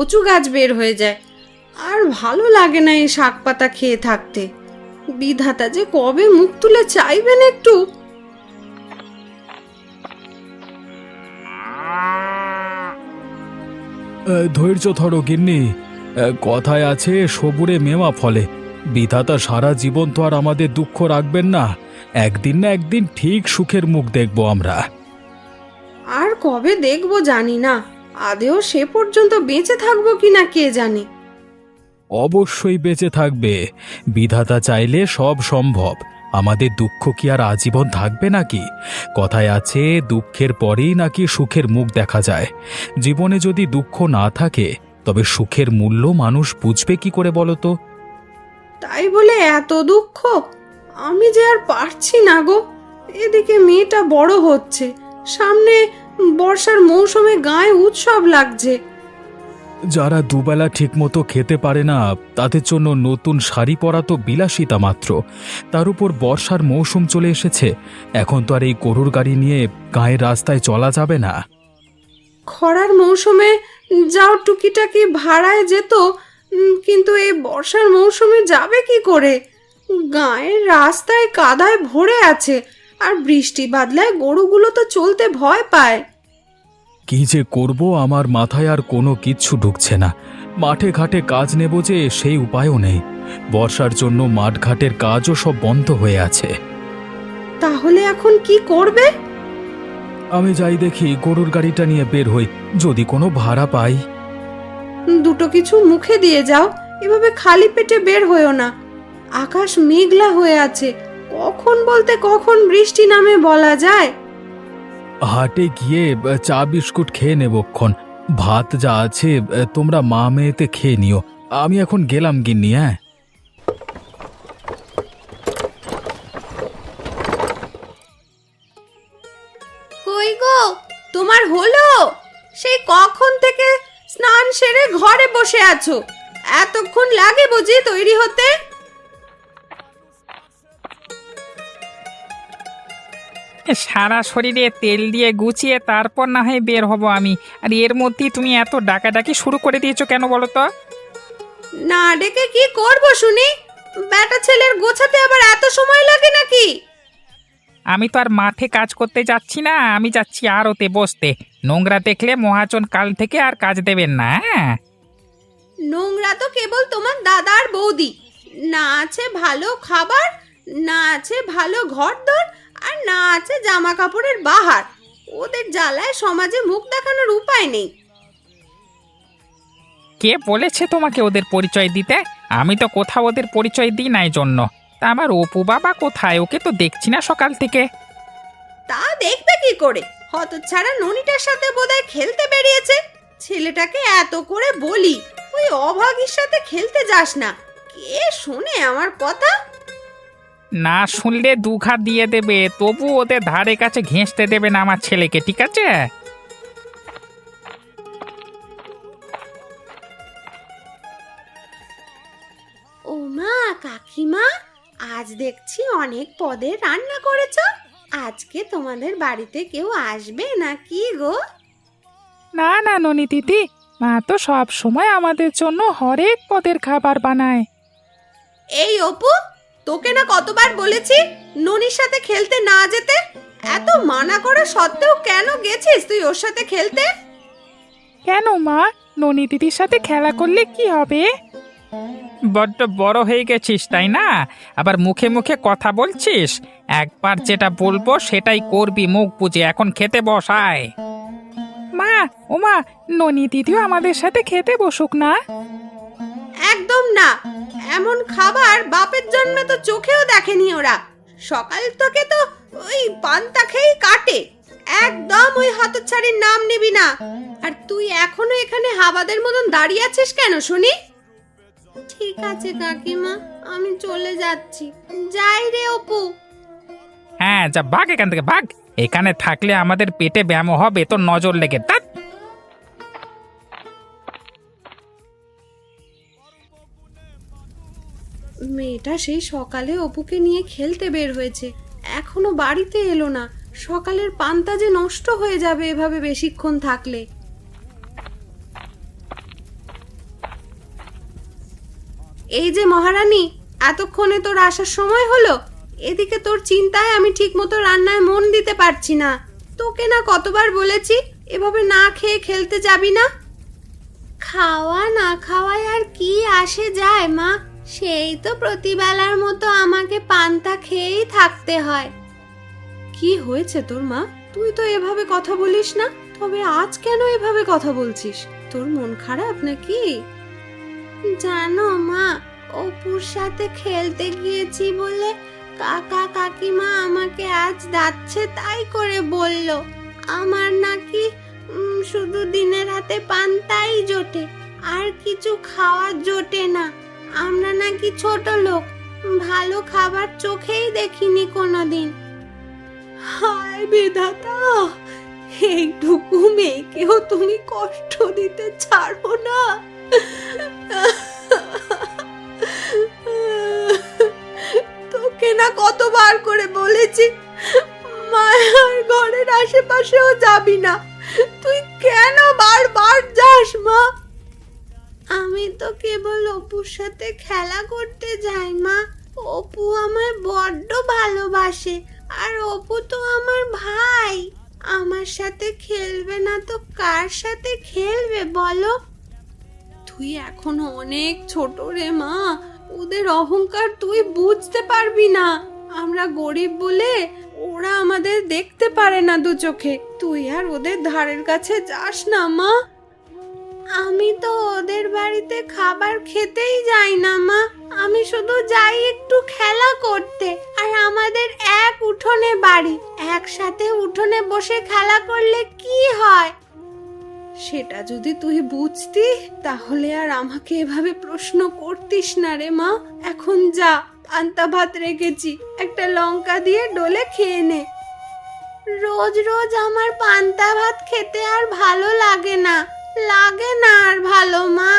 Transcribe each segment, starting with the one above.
কচু গাছ বের হয়ে যায়। আর ভালো লাগে না এই শাক পাতা খেয়ে থাকতে। বিধাতা যে কবে মুখ তুলে চাইবেন একটু। ধৈর্য ধরো গিন্নি। কথায় আছে সবুরে মেওয়া ফলে। বিধাতা সারা জীবন তো আর আমাদের দুঃখ রাখবেন না। একদিন না একদিন ঠিক সুখের মুখ দেখব আমরা। আর কবে দেখবো জানি না, আদেও সে পর্যন্ত বেঁচে থাকবো কিনা কে জানে। অবশ্যই বেঁচে থাকবে। বিধাতা চাইলে সব সম্ভব। আমাদের দুঃখ কি আর আজীবন থাকবে নাকি? কথায় আছে দুঃখের পরেই নাকি সুখের মুখ দেখা যায়। জীবনে যদি দুঃখ না থাকে তবে সুখের মূল্য মানুষ বুঝবে কি করে বলো তো? তাই বলে এত দুঃখ? আমি যে আর পারছি না গো। এদিকে মেয়েটা বড় হচ্ছে, সামনে বর্ষার মৌসুমে গায়ে উৎসব লাগছে। যারা দুবেলা ঠিকমতো খেতে পারে না তাদের জন্য নতুন শাড়ি পরা তো বিলাসিতা মাত্র। তার উপর বর্ষার মৌসুম চলে এসেছে। এখন তো আর এই গরুর গাড়ি নিয়ে গায়ের রাস্তায় চলা যাবে না। খরার মৌসুমে যাও টুকিটাকি ভাড়ায় যেত, কিন্তু এই বর্ষার মৌসুমে যাবে কি করে? গায়ের রাস্তায় কাদায় ভরে আছে, আর বৃষ্টি বাদলায় গরুগুলো তো চলতে ভয় পায়। কি যে করব আমার মাথায় আর কোনো কিচ্ছু ঢুকছে না। মাঠে ঘাটে কাজ নেব যে সেই উপায়ও নেই। বর্ষার জন্য মাঠ ঘাটের কাজও সব বন্ধ হয়ে আছে। তাহলে এখন কি করবে? আমি যাই দেখি গরুর গাড়িটা নিয়ে বের হই, যদি কোনো ভাড়া পাই। দুটো কিছু মুখে দিয়ে যাও, এভাবে খালি পেটে বের হয়েও না। আকাশ মেঘলা হয়ে আছে, কখন বলতে কখন বৃষ্টি নামে বলা যায়। হাটে গিয়ে চা বিস্কুট খেয়ে নেবক্ষণ। ভাত যা আছে তোমরা মা মেয়েতে খেয়ে নিও। আমি এখন গেলাম গিন্নি। হ্যাঁ, কই গো, তোমার হলো? সেই কখন থেকে স্নান সেরে ঘরে বসে আছো? এতক্ষণ লাগে বুঝি তৈরি হতে? সারা শরীরে তেল দিয়ে গুছিয়ে তারপর না হয় বের হব আমি। আর এর মধ্যেই তুমি এত ডাকাডাকি শুরু করে দিয়েছো কেন বলো তো? না ডেকে কি করব শুনি? বেটা ছেলের গোছাতে আবার এত সময় লাগে নাকি? আমি তো আর মাঠে কাজ করতে যাচ্ছি না, আমি যাচ্ছি আড়তে বসতে। নোংরা দেখলে মহাজন কাল থেকে আর কাজ দেবেন না। হ্যাঁ, নোংরা তো কেবল তোমার দাদা আর বৌদি। না আছে ভালো খাবার, না আছে ভালো ঘরদোর, আর না আছে জামা কাপড়ের বাহার। ওদের জ্বালায় সমাজে মুখ দেখানোর উপায় নেই। কে বলেছে তোমাকে ওদের পরিচয় দিতে? আমি তো কোথাও ওদের পরিচয় দিই নাই জন্য। তা আমার অপু বাবা কোথায়? ওকে তো দেখছি না সকাল থেকে। তা দেখবে কি করে? হতচ্ছাড়া ননিটার সাথে বোধহয় খেলতে বেরিয়েছে। ছেলেটাকে এত করে বলি ওই অভাগীর সাথে খেলতে যাস না, কে শোনে আমার কথা? না শুনলে দুঘা দিয়ে দেবে, তবু ওদের ধারে কাছে ঘেঁষতে দেবে না আমার ছেলেকে, ঠিক আছে? ও মা, কাকিমা, আজ দেখছি অনেক পদের রান্না করেছো। আজকে তোমাদের বাড়িতে কেউ আসবে নাকি গো? না না ননি দিদি, মা তো সব সময় আমাদের জন্য হরেক পদের খাবার বানায়। এই অপু, তোকে না কতবার বলেছি ননির সাথে খেলতে না যেতে? এত মানা করা সত্ত্বেও কেন গেছিস তুই ওর সাথে খেলতে? কেন মা, ননি দিদির সাথে খেলা করলে কি হবে? বড্ড বড় হয়ে গেছিস তাই না? আবার মুখে মুখে কথা বলছিস। একবার যেটা বলবো সেটাই করবি মুখ বুজে। এখন খেতে বসায়। মা, ও মা, ননি দিদিও আমাদের সাথে খেতে বসুক না। একদম না। এমন খাবার বাপের জন্মে তো চোখেও দেখেনি ওরা। সকাল থেকে তো ওই পান্তা খেয়েই কাটে। একদম ওই হতচ্ছাড়ির নাম নিবি না। আর তুই এখনো এখানে হাবাদের মতন দাঁড়িয়ে আছিস কেন শুনি? ঠিক আছে কাকিমা, আমি চলে যাচ্ছি। যাই রে অপু। হ্যাঁ, যা ভাগ এখান থেকে, ভাগ। এখানে থাকলে আমাদের পেটে ব্যায়াম হবে, তোর নজর লেগে। তা মেয়েটা সেই সকালে অপুকে নিয়ে খেলতে বের হয়েছে, এখনো বাড়িতে এলো না। সকালের পান্তা যে নষ্ট হয়ে যাবে এভাবে বেশিক্ষণ থাকলে। এই যে মহারানী, এতক্ষণে তোর আসার সময় হলো। এদিকে তোর চিন্তায় আমি ঠিকমতো রান্নায় মন দিতে পারছি না। তোকে না কতবার বলেছি এভাবে না খেয়ে খেলতে যাবি না। খাওয়া না খাওয়ায় আর কি আসে যায় মা, সেই তো প্রতিবেলার মতো আমাকে পান্তা খেয়েই থাকতে হয়। কি হয়েছে তোর মা? তুই তো এভাবে কথা বলিস না। তবে আজ কেন এভাবে কথা বলছিস? তোর মন খারাপ নাকি? জানো মা, অপুর সাথে খেলতে গিয়েছি বলে কাকা কাকিমা আমাকে আজ যাচ্ছে তাই করে বলল। আমার নাকি শুধু দিনের হাতে পান্তাই জোটে, আর কিছু খাওয়া জোটে না। আমরা নাকি ছোট লোক, ভালো খাবার চোখেই দেখিনি কোনোদিন। হায় বিধাতা, এইটুকু মেয়েকেও তুমি কষ্ট দিতে ছাড়ো না। তোকে না কতবার করে বলেছি মায়ার ঘরের আশেপাশেও যাবি না। তুই কেন বারবার যাস মা? আমি তো কেবল অপুর সাথে খেলা করতে যাই মা। অপু আমায় বড্ড ভালোবাসে, আর অপু তো আমার ভাই। আমার সাথে খেলবে না তো কার সাথে খেলবে বলো? তুই এখনো অনেক ছোট রে মা, ওদের অহংকার তুই বুঝতে পারবি না। আমরা গরিব বলে ওরা আমাদের দেখতে পারে না দু চোখে। তুই আর ওদের ধারের কাছে যাস না মা। আমি তো ওদের বাড়িতে খাবার খেতেই যাই না মা, আমি শুধু যাই একটু খেলা করতে। আর আমাদের এক উঠোনে বাড়ি, একসাথে উঠোনে বসে খেলা করলে কি হয়? সেটা যদি তুই বুঝতি তাহলে আর আমাকে এভাবে প্রশ্ন করতিস না রে মা। এখন যা, পান্তা ভাত রেখেছি, একটা লঙ্কা দিয়ে ডলে খেয়ে নে। রোজ রোজ আমার পান্তা ভাত খেতে আর ভালো লাগে না, লাগে না আর ভালো মা।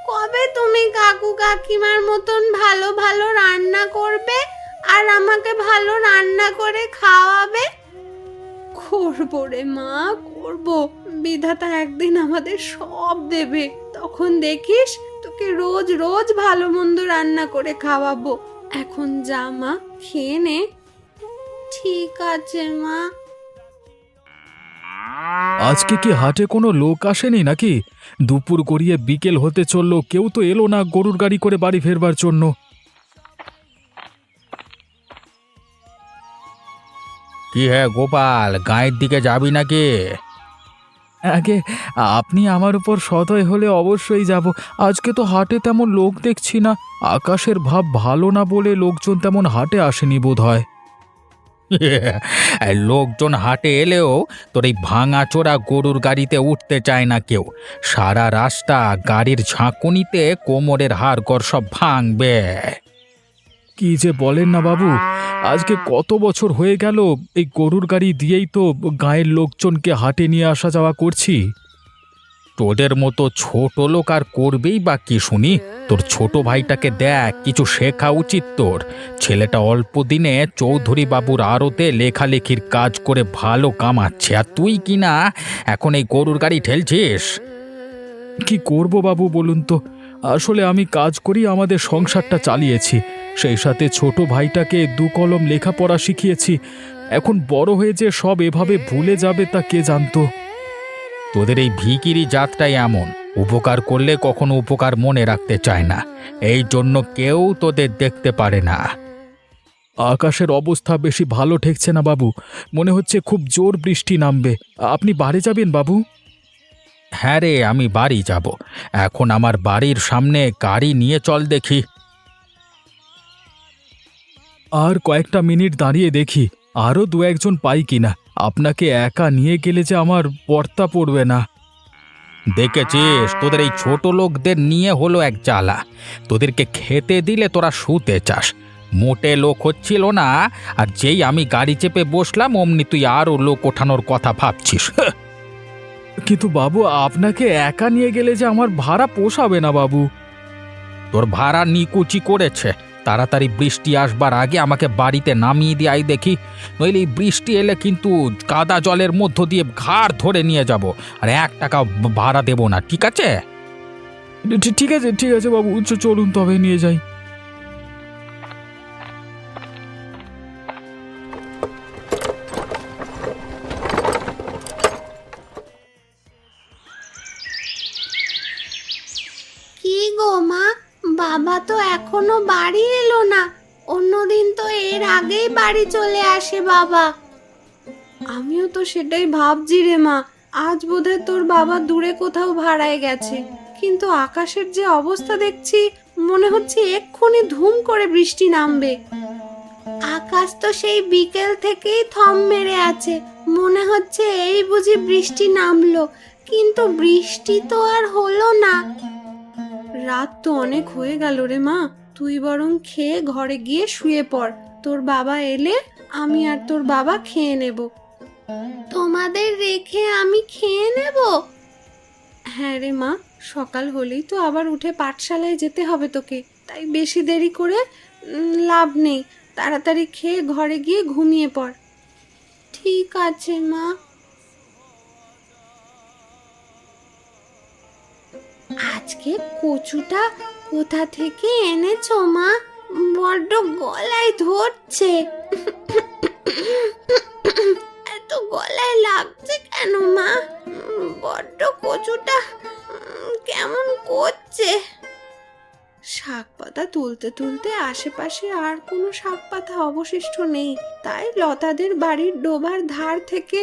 কবে তুমি কাকু কাকিমার মতন ভালো ভালো রান্না করবে আর আমাকে ভালো রান্না করে খাওয়াবে? করবো রে মা, করবো। বিধাতা একদিন আমাদের সব দেবে, তখন দেখিস তোকে রোজ রোজ ভালো মন্দ রান্না করে খাওয়াবো। এখন যা মা, খেয়ে নে। ঠিক আছে মা। আজকে কি হাটে কোনো লোক আসেনি নাকি? দুপুর গড়িয়ে বিকেল হতে চললো, কেউ তো এলো না গরুর গাড়ি করে বাড়ি ফেরবার জন্য। কি হ্যাঁ গোপাল, গাঁয়ের দিকে যাবি নাকি? আগে আপনি আমার উপর সদয় হলে অবশ্যই যাব। আজকে তো হাটে তেমন লোক দেখছি না। আকাশের ভাব ভালো না বলে লোকজন তেমন হাটে আসেনি বোধ হয়। লোকজন হাটে এলেও তোর এই ভাঙা চোরা গরুর গাড়িতে উঠতে চায় না কেউ। সারা রাস্তা গাড়ির ঝাঁকুনিতে কোমরের হাড়গড় সব ভাঙবে। কি যে বলেন না বাবু, আজকে কত বছর হয়ে গেল এই গরুর গাড়ি দিয়েই তো গায়ের লোকজনকে হাটে নিয়ে আসা যাওয়া করছি। তোদের মতো ছোট লোক আর করবেই বা কি শুনি? তোর ছোট ভাইটাকে দেখ, কিছু শেখা উচিত তোর। ছেলেটা অল্প দিনে চৌধুরী বাবুর আড়তে লেখালেখির কাজ করে ভালো কামাচ্ছে, আর তুই কি না এখন এই গরুর গাড়ি ঠেলছিস? কি করব বাবু বলুন তো? আসলে আমি কাজ করি আমাদের সংসারটা চালিয়েছি, সেই সাথে ছোট ভাইটাকে দু কলম লেখাপড়া শিখিয়েছি। এখন বড় হয়ে যে সব এভাবে ভুলে যাবে তা কে জানতো। তোদের এই ভিখিরি জাতটাই এমন, উপকার করলে কখনো উপকার মনে রাখতে চায় না। এই জন্য কেউ তোদের দেখতে পারে না। আকাশের অবস্থা বেশি ভালো ঠেকছে না বাবু, মনে হচ্ছে খুব জোর বৃষ্টি নামবে। আপনি বাড়ি যাবেন বাবু? হ্যাঁ রে, আমি বাড়ি যাব। এখন আমার বাড়ির সামনে গাড়ি নিয়ে চল দেখি। আর কয়েকটা মিনিট দাঁড়িয়ে দেখি আরও দু একজন পাই কিনা। আপনাকে একা নিয়ে গেলে যে আমার পর্তা পড়বে না। দেখেছিস, তোদের এই ছোট লোকদের নিয়ে হলো এক জ্বালা। তোদেরকে খেতে দিলে তোরা শুতে চাস। মোটে লোক হচ্ছিল না, আর যেই আমি গাড়ি চেপে বসলাম অমনি তুই আরও লোক ওঠানোর কথা ভাবছিস। কিন্তু বাবু, আপনাকে একা নিয়ে গেলে যে আমার ভাড়া পোষাবে না বাবু। তোর ভাড়া নিকুচি করেছে। তাড়াতাড়ি বৃষ্টি আসবার আগে আমাকে বাড়িতে নামিয়ে দিয়ে আই দেখি, নইলে এই বৃষ্টি এলে কিন্তু কাদা জলের মধ্য দিয়ে ঘাড় ধরে নিয়ে যাব, আর 1 টাকা ভাড়া দেব না, ঠিক আছে? ঠিক আছে ঠিক আছে বাবু, চলুন তবে নিয়ে যাই। কি গো মা, বাবা তো এখনো বাড়ি এলো না। অন্যদিন তো এর আগেই বাড়ি চলে আসে বাবা। আমিও তো সেটাই ভাবছি রে মা, আজ বোধহয় তোর বাবা দূরে কোথাও ভাড়ায় গেছে। কিন্তু আকাশের যে অবস্থা দেখছি, মনে হচ্ছে এক্ষুনি ধুম করে বৃষ্টি নামবে। আকাশ তো সেই বিকেল থেকেই থম মেরে আছে, মনে হচ্ছে এই বুঝি বৃষ্টি নামলো, কিন্তু বৃষ্টি তো আর হলো না। রাত তো অনেক হয়ে গেল রে মা, তুই বরং খেয়ে ঘরে গিয়ে শুয়ে পড়। তোর বাবা এলে আমি আর তোর বাবা খেয়ে নেব। তোমাদের রেখে আমি খেয়ে নেব? হ্যাঁ রে মা, সকাল হলেই তো আবার উঠে পাঠশালায় যেতে হবে তোকে, তাই বেশি দেরি করে লাভ নেই। তাড়াতাড়ি খেয়ে ঘরে গিয়ে ঘুমিয়ে পড়। ঠিক আছে মা। আজকে কচুটা কোথা থেকে এনেছো মা? বড্ড গলায় ধরছে। এত গলায় লাগছে কেন মা? বড্ড কচুটা কেমন করছে। শাক পাতা তুলতে তুলতে আশেপাশে আর কোনো শাক পাতা অবশিষ্ট নেই, তাই লতাদের বাড়ির ডোবার ধার থেকে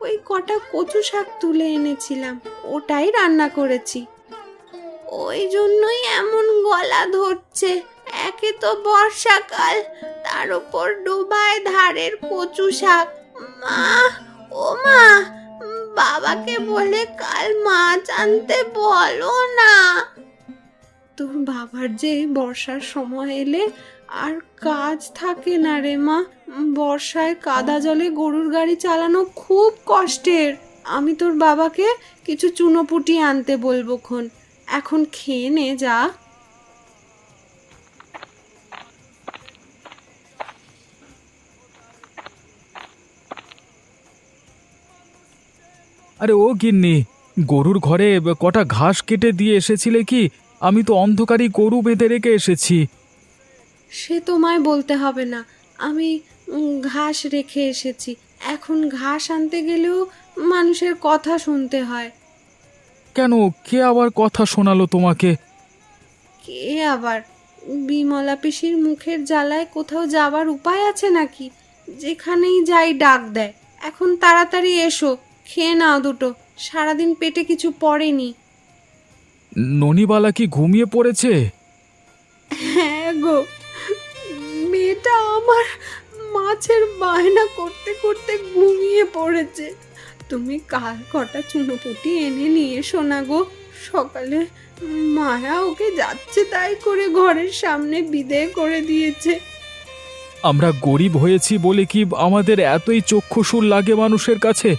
ওই কটা কচু শাক তুলে এনেছিলাম, ওটাই রান্না করেছি। ওই জন্যই এমন গলা ধরছে। একে তো বর্ষাকাল, তার উপর ডোবায় ধারের কচু শাক। মা, ও মা, বাবাকে বলে কাল মাছ আনতে বলো না। তোর বাবার যে বর্ষার সময় এলে আর কাজ থাকে না রে মা। বর্ষায় কাদা জলে গরুর গাড়ি চালানো খুব কষ্টের। আমি তোর বাবাকে কিছু চুনোপুটি আনতে বলবো খন। এখন খেয়ে নে যা। আরে ও গিন্নি, গরুর ঘরে কটা ঘাস কেটে দিয়ে এসেছিলে কি? আমি তো অন্ধকারই গরু বেঁধে রেখে এসেছি। সে তোমায় বলতে হবে না, আমি ঘাস রেখে এসেছি। এখন ঘাস আনতে গেলেও মানুষের কথা শুনতে হয়। কেন, কে আবার কথা শোনালো তোমাকে? কে আবার? বিমলা পিসির মুখের জ্বালায় কোথাও যাবার উপায় আছে নাকি? যেখানেই যাই ডাক দেয়। এখন তাড়াতাড়ি এসো, খেয়ে নাও দুটো, সারাদিন পেটে কিছু পড়েনি। ননিবালা কি ঘুমিয়ে পড়েছে? হ্যাঁ গো, মেয়েটা আমার মাছের বায়না করতে করতে ঘুমিয়ে পড়েছে। তুমি কাল কটা চুনোপুটি এনে নিয়ে এসো না গো। সকালে মায়া ওকে যাচ্ছে তাই করে ঘরের সামনে বিদেয় করে দিয়েছে। আমরা গরিব হয়েছি বলে কি আমাদের এতই চক্ষুশূল লাগে মানুষের কাছে?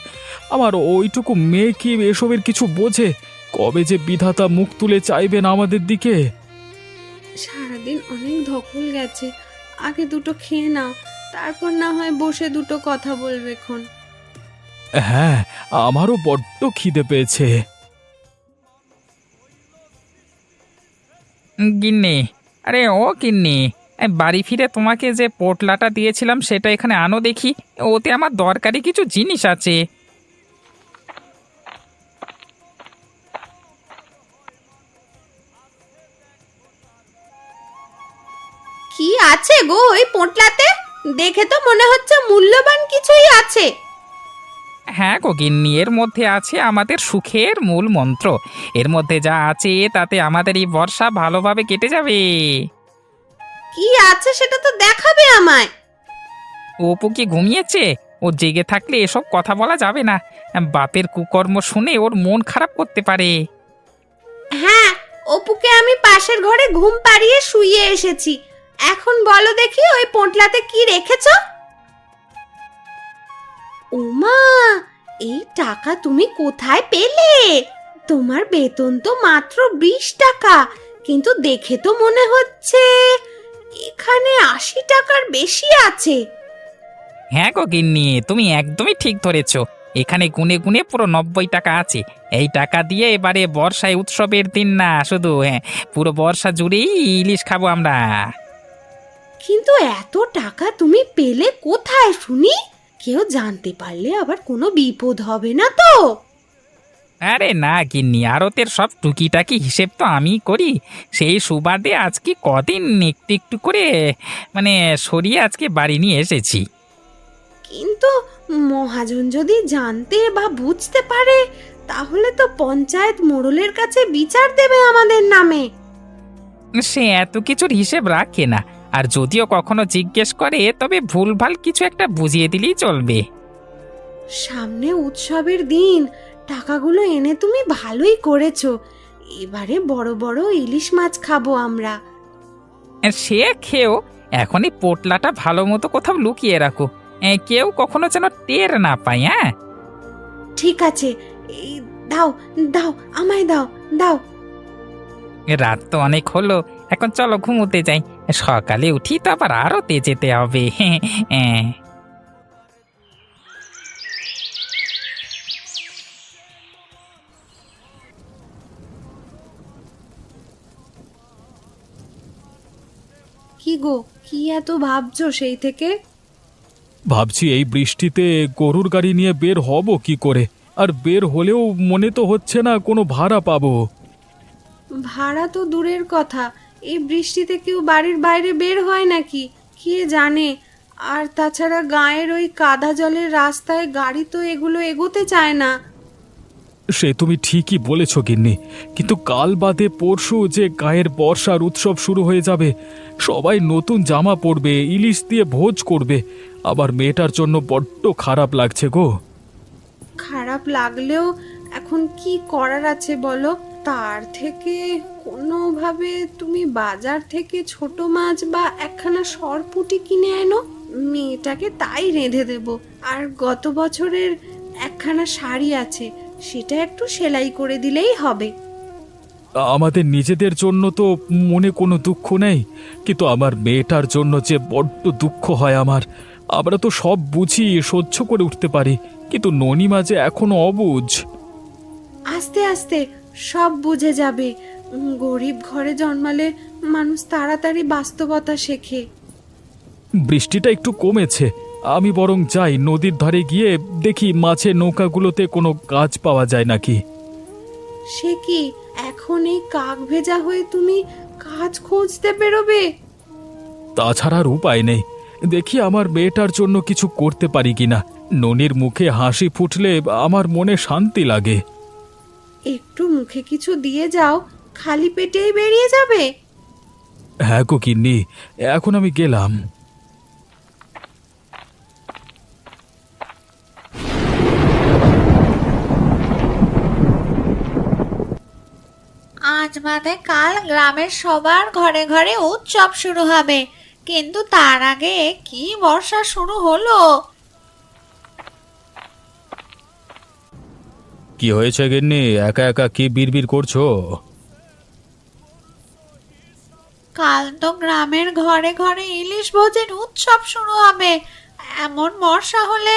আমার ওইটুকু মেয়ে কি এসবের কিছু বোঝে? কবে যে বিধাতা মুখ তুলে চাইবেন আমাদের দিকে? সারাদিন অনেক ধকল গেছে, আগে দুটো খেয়ে নাও, তারপর না হয় বসে দুটো কথা বলবে খন। হ্যাঁ, আমারও বড্ড খিদে পেয়েছে। গিন্নি, আরে ও গিন্নি, এই বাড়ি ফিরে তোমাকে যে পোটলাটা দিয়েছিলাম সেটা এখানে আনো দেখি। ওতে আমার দরকারি কিছু জিনিস আছে। কি আছে গো ওই পোটলাতে? দেখে তো মনে হচ্ছে মূল্যবান কিছুই আছে। হ্যাঁ গো গিন্নি, এর মধ্যে আছে আমাদের সুখের মূল মন্ত্র। এর মধ্যে যা আছে তাতে আমাদের এই বর্ষা ভালোভাবে কেটে যাবে। কি আছে সেটা তো দেখাবে আমায়। অপু কি ঘুমিয়েছে? ও জেগে থাকলে এসব কথা বলা যাবে না। বাপের কুকর্ম শুনে ওর মন খারাপ করতে পারে। হ্যাঁ, অপুকে আমি পাশের ঘরে ঘুম পাড়িয়ে শুইয়ে এসেছি। এখন বলো দেখি ওই পোটলাতে কি রেখেছো? ওমা, এই টাকা তুমি কোথায় পেলে? তোমার বেতন তো মাত্র 20 টাকা, কিন্তু দেখে তো মনে হচ্ছে এখানে 80 টাকার বেশি আছে। হ্যাঁ গো গিন্নি, তুমি একদমই ঠিক ধরেছ। এখানে গুনে গুনে পুরো 90 টাকা আছে। এই টাকা দিয়ে এবারে বর্ষায় উৎসবের দিন না শুধু, হ্যাঁ, পুরো বর্ষা জুড়েই ইলিশ খাবো আমরা। কিন্তু এত টাকা তুমি পেলে কোথায় শুনি? কেউ জানতে পারলে আবার কোনো বিপদ হবে না তো? আরে না গিন্নি, আড়তের সব টুকিটাকি হিসেব তো আমিই করি। সেই সুবাদে আজকে কদিন একটু একটু করে মানে সরিয়ে আজকে বাড়ি নিয়ে এসেছি। কিন্তু মহাজন যদি জানতে বা বুঝতে পারে, তাহলে তো পঞ্চায়েত মোড়লের কাছে বিচার দেবে আমাদের নামে। সে এত কিছুর হিসেব রাখে না, আর যদিও কখনো জিজ্ঞেস করে তবে ভুলভাল কিছু একটা বুঝিয়ে দিলেই চলবে। সামনে উৎসবের দিন, টাকাগুলো এনে তুমি ভালোই করেছো। এবারে বড় বড় ইলিশ মাছ খাবো আমরা। সে খেয়েও এখন এই পোটলাটা ভালো মতো কোথাও লুকিয়ে রাখো, কেউ কখনো যেন টের না পায়। হ্যাঁ, ঠিক আছে, এই দাও দাও, আমায় দাও দাও। রাত তো অনেক হলো, এখন চলো ঘুমোতে যাই। সকালে উঠি তো আবার আরতে যেতে হবে। হ্যাঁ। কি গো, কি এত ভাবছো সেই থেকে? ভাবছি এই বৃষ্টিতে গরুর গাড়ি নিয়ে বের হব কি করে, আর বের হলেও মনে তো হচ্ছে না কোনো ভাড়া পাবো। ভাড়া তো দূরের কথা, এই বৃষ্টিতে কেউ বাড়ির বাইরে বের হয় নাকি কে জানে। আর তাছাড়া গায়ের ওই কাদা জলের রাস্তায় গাড়ি তো এগুলো এগোতে চায় না। সে তুমি ঠিকই বলেছ গিন্নি, কিন্তু কাল বাদে পরশু যে গায়ের বর্ষার উৎসব শুরু হয়ে যাবে। সবাই নতুন জামা পরবে, ইলিশ দিয়ে ভোজ করবে। আবার মেয়েটার জন্য বড্ড খারাপ লাগছে গো। খারাপ লাগলেও এখন কি করার আছে বলো? তার থেকে কোনোভাবে তুমি বাজার থেকে ছোট মাছ বা একখানা সরপুঁটি কিনে এনো, মেয়েটাকে তাই রেঁধে দেব। আর গত বছরের একখানা শাড়ি আছে, সেটা একটু সেলাই করে দিলেই হবে। আমাদের নিজেদের জন্য তো মনে কোনো দুঃখ নেই, কিন্তু আমার মেয়েটার জন্য যে বড্ড দুঃখ হয় আমার। আমরা তো সব বুঝি, সহ্য করে উঠতে পারি, কিন্তু ননিমা যে এখনো অবুঝ। আস্তে আস্তে সব বুঝে যাবে। গরিব ঘরে জন্মালে মানুষ তাড়াতাড়ি বাস্তবতা শেখে। বৃষ্টিটা একটু কমেছে, আমি বরং যাই নদীর ধারে গিয়ে দেখি মাছের নৌকাগুলোতে কোনো কাজ পাওয়া যায় নাকি। সে কি, এখন এই কাক ভেজা হয়ে তুমি কাজ খুঁজতে বেরোবে? তাছাড়া আর উপায় নেই, দেখি আমার মেয়েটার জন্য কিছু করতে পারি কিনা। ননির মুখে হাসি ফুটলে আমার মনে শান্তি লাগে। একটু মুখে কিছু দিয়ে যাও, খালি পেটেই বেরিয়ে যাবে। হ্যাঁ গো গিন্নি, এখন আমি গেলাম। আজ বাদে কাল গ্রামের সবার ঘরে ঘরে উৎসব শুরু হবে, কিন্তু তার আগে কি বর্ষা শুরু হলো। কি হয়েছে গিন্নি, একা একা কি বিড়বিড় করছো? কাল তো গ্রামের ঘরে ঘরে ইলিশ ভোজের উৎসব শুরু হবে। এমন বর্ষা হলে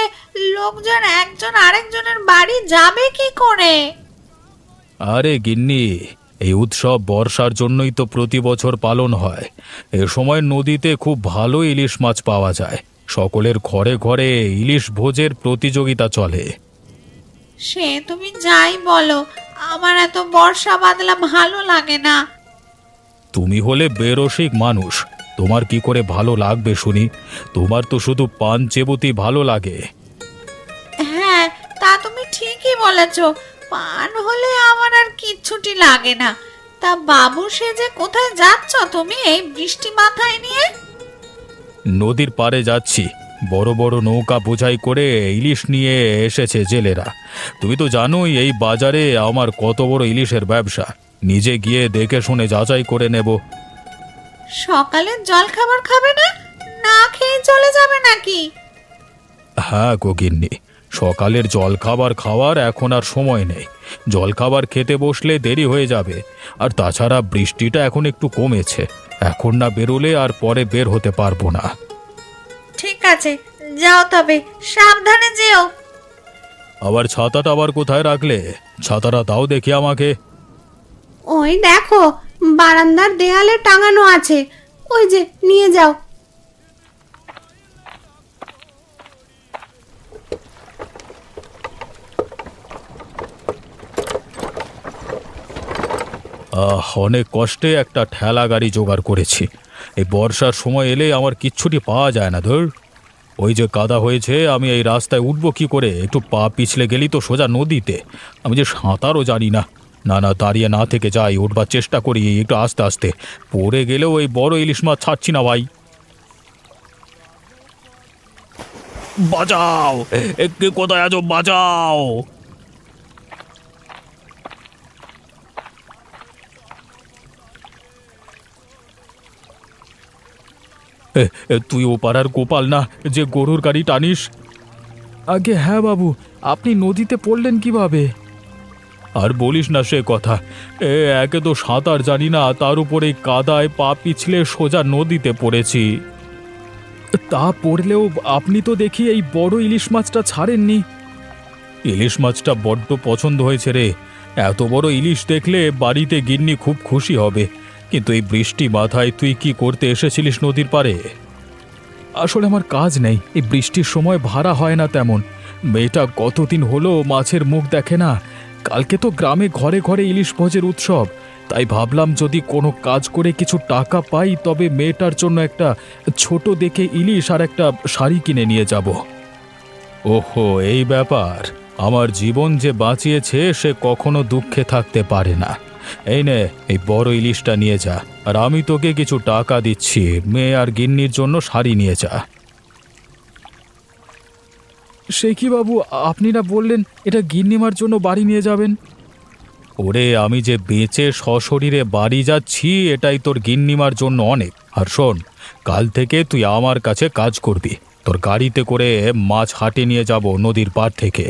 লোকজন একজন আরেকজনের বাড়ি যাবে কি করে? আরে গিন্নি, এই উৎসব বর্ষার জন্যই তো প্রতি বছর পালন হয়। এ সময় নদীতে খুব ভালো ইলিশ মাছ পাওয়া যায়। সকলের ঘরে ঘরে ইলিশ ভোজের প্রতিযোগিতা চলে। সে তুমি যাই বলো, আমার এত বর্ষা বাদলা ভালো লাগে না। তুমি হলে বেরসিক মানুষ, তোমার কি করে ভালো লাগবে শুনি? তোমার তো শুধু পান চেবুতি ভালো লাগে। হ্যাঁ, তা তুমি ঠিকই বলেছ, পান হলে আমার আর কিচ্ছুটি লাগে না। তা বাবু সেজে কোথায় যাচ্ছ তুমি এই বৃষ্টি মাথায় নিয়ে? নদীর পাড়ে যাচ্ছি, বড় বড় নৌকা বোঝাই করে ইলিশ নিয়ে এসেছে জেলেরা। তুমি তো জানোই এই বাজারে আমার কত বড় ইলিশের ব্যবসা। নিজে গিয়ে দেখে শুনে যাচাই করে নেব। সকালের জল খাবার খাবে না? না খেয়ে চলে যাবে নাকি? হ্যাঁ গিন্নি, সকালের জলখাবার খাওয়ার এখন আর সময় নেই। জলখাবার খেতে বসলে দেরি হয়ে যাবে। আর তাছাড়া বৃষ্টিটা এখন একটু কমেছে, এখন না বেরোলে আর পরে বের হতে পারবো না। ঠিক আছে, যাও তবে, সাবধানে যেও। আবার ছাতাটা আবার কোথায় রাখলে? ছাতাটা দাও দেখি আমাকে। ওই দেখো, বারান্দার দেয়ালে টাঙানো আছে, ওই যে নিয়ে যাও। অনেক কষ্টে একটা ঠেলা গাড়ি জোগাড় করেছি। এই বর্ষার সময় এলে আমার কিচ্ছুটি পাওয়া যায় না ধর। ওই যে কাদা হয়েছে, আমি এই রাস্তায় উঠবো কি করে? একটু পা পিছলে গেলি তো সোজা নদীতে। আমি যে সাঁতারও জানি না। না না, দাঁড়িয়ে না থেকে যাই, উঠবার চেষ্টা করি একটু আস্তে আস্তে। পড়ে গেলেও ওই বড় ইলিশ মাছ ছাড়ছি না ভাই। বাঁচাও! কে কোথায় আছো? বাঁচাও! তুই ও পাড়ার গোপাল না, যে গরুর গাড়ি টানিস? আগে হ্যাঁ বাবু, আপনি নদীতে পড়লেন কিভাবে? আর বলিস না সে কথা। একে তো সাঁতার জানি না, তার উপরে কাদায় পা পিছলে সোজা নদীতে পড়েছি। তা পড়লেও আপনি তো দেখি এই বড় ইলিশ মাছটা ছাড়েননি। ইলিশ মাছটা বড্ড পছন্দ হয়েছে রে। এত বড় ইলিশ দেখলে বাড়িতে গিন্নি খুব খুশি হবে। কিন্তু এই বৃষ্টি মাথায় তুই কি করতে এসেছিলিস নদীর পাড়ে? আসলে আমার কাজ নেই, এই বৃষ্টির সময় ভাড়া হয় না তেমন। মেয়েটা কতদিন হলো মাছের মুখ দেখে না। কালকে তো গ্রামে ঘরে ঘরে ইলিশ ভোজের উৎসব, তাই ভাবলাম যদি কোনো কাজ করে কিছু টাকা পাই তবে মেয়েটার জন্য একটা ছোট দেখে ইলিশ আর একটা শাড়ি কিনে নিয়ে যাব। ওহো, এই ব্যাপার। আমার জীবন যে বাঁচিয়েছে সে কখনো দুঃখে থাকতে পারে না। এই নে, এই বড় ইলিশটা নিয়ে যা, আর আমি তোকে কিছু টাকা দিচ্ছি। মেয়ে আর গিন্নির জন্য শাড়ি নিয়ে যা। সে কি বাবু, আপনি না বললেন এটা গিন্নিমার জন্য বাড়ি নিয়ে যাবেন? ওরে, আমি যে বেঁচে সশরীরে বাড়ি যাচ্ছি এটাই তোর গিন্নিমার জন্য অনেক। আর শোন, কাল থেকে তুই আমার কাছে কাজ করবি। তোর গাড়িতে করে মাছ হাটে নিয়ে যাব নদীর পাড় থেকে।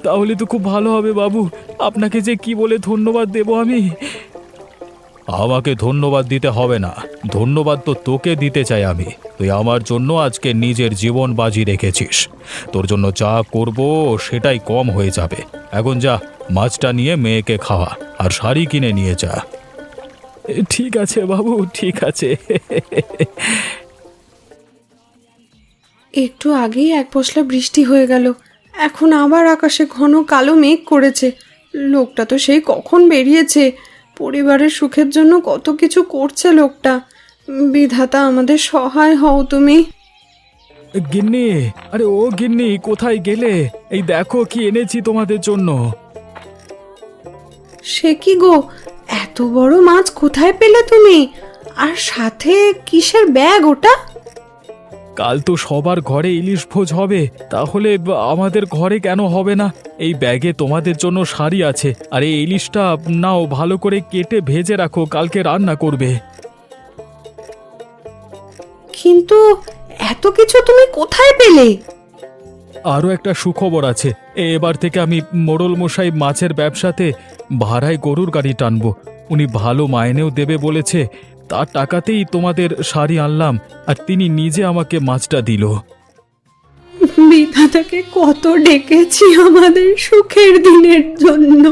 তাহলে তো খুব ভালো হবে বাবু, আপনাকে যে কি বলে ধন্যবাদ দেব আমি। আমাকে ধন্যবাদ দিতে হবে না, ধন্যবাদ তো তোকে দিতে চাই আমি। তুই আমার জন্য আজকে নিজের জীবন বাজি রেখেছিস। তোর জন্য যা করব সেটাই কম হয়ে যাবে। এখন যা, মাছটা নিয়ে মেয়েকে খাওয়া আর শাড়ি কিনে নিয়ে যা। ঠিক আছে বাবু, ঠিক আছে। একটু আগেই এক পশলা বৃষ্টি হয়ে গেল, এখন আবার আকাশে ঘন কালো মেঘ করেছে। লোকটা তো সেই কখন বেরিয়েছে, পরিবারের সুখের জন্য কত কিছু করছে লোকটা। বিধাতা আমাদের সহায় হও তুমি। গিন্নি, আরে ও গিন্নি, কোথায় গেলে? এই দেখো কি এনেছি তোমাদের জন্য। সে কি গো, এত বড় মাছ কোথায় পেলে তুমি? আর সাথে কিসের ব্যাগ ওটা? কাল তো সবার ঘরে ইলিশ ভোজ হবে, তাহলে আমাদের ঘরে কেন হবে না? এই ব্যাগে তোমাদের জন্য শাড়ি আছে, আর এই ইলিশটা নাও, ভালো করে কেটে ভেজে রাখো, কালকে রান্না করবে। কিন্তু এত কিছু তুমি কোথায় পেলে? আরও একটা সুখবর আছে। এবার থেকে আমি মোড়ল মশাই মাছের ব্যবসাতে ভাড়ায় গরুর গাড়ি টানবো। উনি ভালো মাইনেও দেবে বলেছে। তার টাকাতেই তোমাদের শাড়ি আনলাম, আর তিনি নিজে আমাকে মাছটা দিল। বিধাতাকে কত ডেকেছি আমাদের সুখের দিনের জন্য,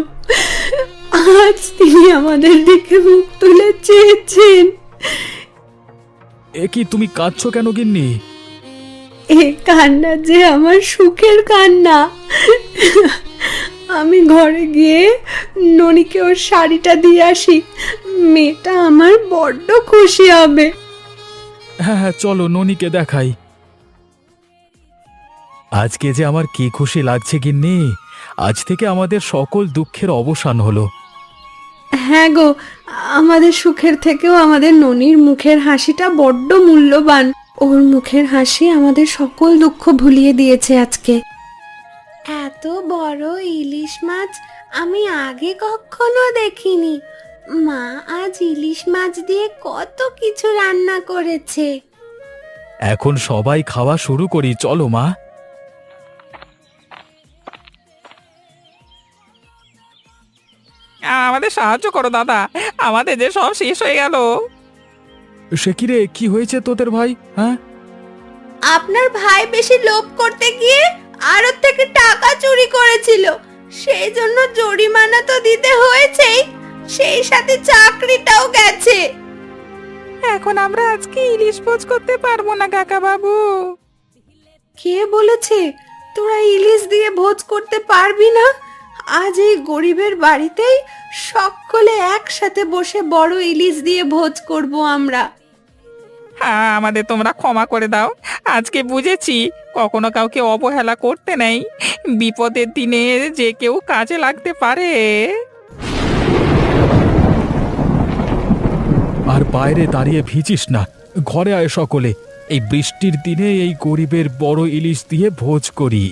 আজ তিনি আমাদের দিকে মুখ তুলে চেয়েছেন। এ কি, তুমি কাঁদছো কেন গিন্নি? এ কান্না যে আমার সুখের কান্না। আমি ঘরে গিয়ে ননিকে ওর শাড়িটা দিয়ে আসি, মেয়েটা আমার বড্ড খুশি হবে। হ্যাঁ হ্যাঁ, চলো ননিকে দেখাই। আজকে যে আমার কি খুশি লাগছে গিন্নি, আজ থেকে আমাদের সকল দুঃখের অবসান হলো। হ্যাঁ গো, আমাদের সুখের থেকেও আমাদের ননির মুখের হাসিটা বড্ড মূল্যবান। ওর মুখের হাসি আমাদের সকল দুঃখ ভুলিয়ে দিয়েছে আজকে। এত বড় ইলিশ মাছ আমি আগে কখনো দেখিনি। মা আজ ইলিশ মাছ দিয়ে কত কিছু রান্না করেছে। এখন সবাই খাওয়া শুরু করি, চলো মা। আমাদের সাহায্য করো দাদা, আমাদের যে সব শেষ হয়ে গেল। সে কি রে, কি হয়েছে তোদের ভাই? হ্যাঁ, আপনার ভাই বেশি লোভ করতে গিয়ে আড়ত থেকে টাকা চুরি করেছিল, সেই জন্য জরিমানা তো দিতে হয়েছেই, সেই সাথে চাকরিটাও গেছে। এখন আমরা আজকে ইলিশ ভোজ করতে পারবো না কাকা বাবু। কে বলেছে তোরা ইলিশ দিয়ে ভোজ করতে পারবি না? আজ এই গরিবের বাড়িতেই সকলে একসাথে বসে বড় ইলিশ দিয়ে ভোজ করব আমরা। হ্যাঁ, আমাদের তোমরা ক্ষমা করে দাও। আজকে বুঝেছি কখনো কাউকে অবহেলা করতে নেই, বিপদের দিনে যে কেউ কাজে লাগতে পারে। আর বাইরে দাঁড়িয়ে ভিজিস না, ঘরে আয় সকলে। এই বৃষ্টির দিনে এই গরিবের বড় ইলিশ দিয়ে ভোজ করি।